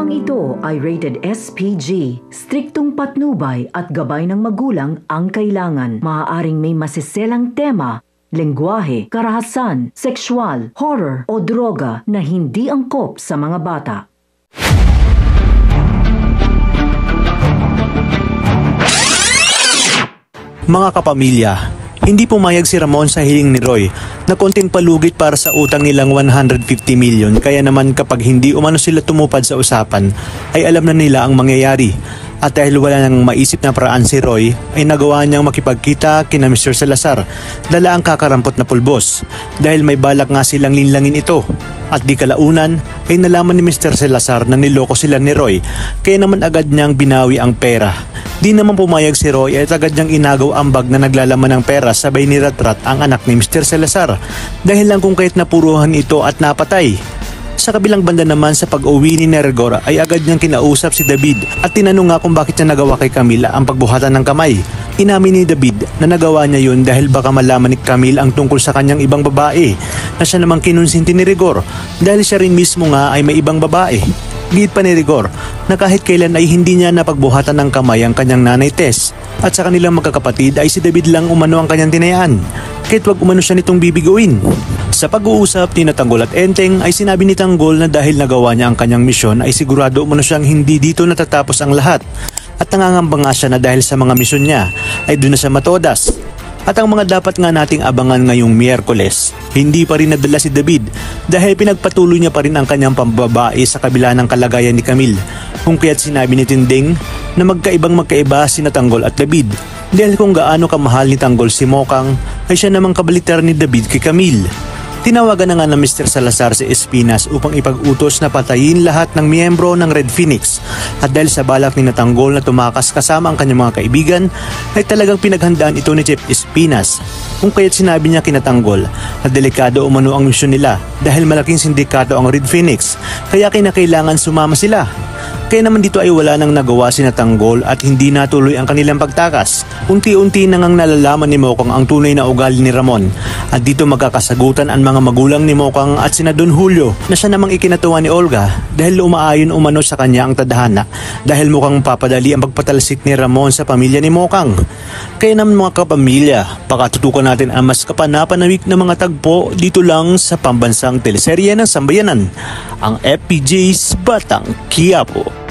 Programang ito ay rated SPG. Striktong patnubay at gabay ng magulang ang kailangan. Maaaring may masiselang tema, lengguwahe, karahasan, sexual, horror o droga na hindi angkop sa mga bata. Mga kapamilya, hindi pumayag si Ramon sa hiling ni Roy na konting palugit para sa utang nilang 150 million, kaya naman kapag hindi umano sila tumupad sa usapan ay alam na nila ang mangyayari. At dahil wala nang maisip na paraan si Roy ay nagawa niyang makipagkita kina Mr. Salazar, dala ang kakarampot na pulbos dahil may balak nga silang linlangin ito. At di kalaunan ay nalaman ni Mr. Salazar na niloko sila ni Roy, kaya naman agad niyang binawi ang pera. Di naman pumayag si Roy at agad niyang inagaw ang bag na naglalaman ng pera, sabay ni Ratrat ang anak ni Mr. Salazar dahil lang kung kahit napuruhan ito at napatay. Sa kabilang banda naman, sa pag-uwi ni Rigor ay agad niyang kinausap si David at tinanong nga kung bakit niya nagawa kay Camille ang pagbuhatan ng kamay. Inamin ni David na nagawa niya yun dahil baka malaman ni Camille ang tungkol sa kanyang ibang babae na siya namang kinonsinti ni Rigor dahil siya rin mismo nga ay may ibang babae. Gid pa ni Rigor na kahit kailan ay hindi niya napagbuhatan ng kamay ang kanyang nanay Tess at sa kanilang magkakapatid ay si David lang umano ang kanyang tinayaan kahit wag umano siya nitong bibiguin. Sa pag-uusap ni Tanggol at Enteng ay sinabi ni Tanggol na dahil nagawa niya ang kanyang misyon ay sigurado umano siyang hindi dito natatapos ang lahat at nangangamba nga siya na dahil sa mga misyon niya ay doon na siya matodas. At ang mga dapat nga nating abangan ngayong Miyerkules, hindi pa rin nadala si David dahil pinagpatuloy niya pa rin ang kanyang pambabae sa kabila ng kalagayan ni Camille, kung kaya't sinabi ni Tinding na magkaiba sina Tanggol at David dahil kung gaano kamahal ni Tanggol si Mokang ay siya namang kabalitar ni David kay Camille. Tinawagan na nga ng Mr. Salazar si Espinas upang ipag-utos na patayin lahat ng miyembro ng Red Phoenix at dahil sa balak ni Tanggol na tumakas kasama ang kanyang mga kaibigan ay talagang pinaghandaan ito ni Chief Espinas, kung kaya't sinabi niya kina Tanggol na delikado umano ang misyon nila dahil malaking sindikato ang Red Phoenix kaya kinakailangan sumama sila. Kaya naman dito ay wala nang nagawa si Tanggol at hindi natuloy ang kanilang pagtakas. Unti-unti nang nalalaman ni Mokang ang tunay na ugali ni Ramon at dito magkakasagutan ang mga magulang ni Mokang at sina Don Julio na siya namang ikinatuwa ni Olga dahil umaayon umano sa kanya ang tadhana dahil mukhang papadali ang pagpatalsik ni Ramon sa pamilya ni Mokang. Kaya naman mga kapamilya, pakatutukan natin ang mas kapanapanawik na mga tagpo dito lang sa pambansang teleserye ng Sambayanan, ang FPJ's Batang Quiapo.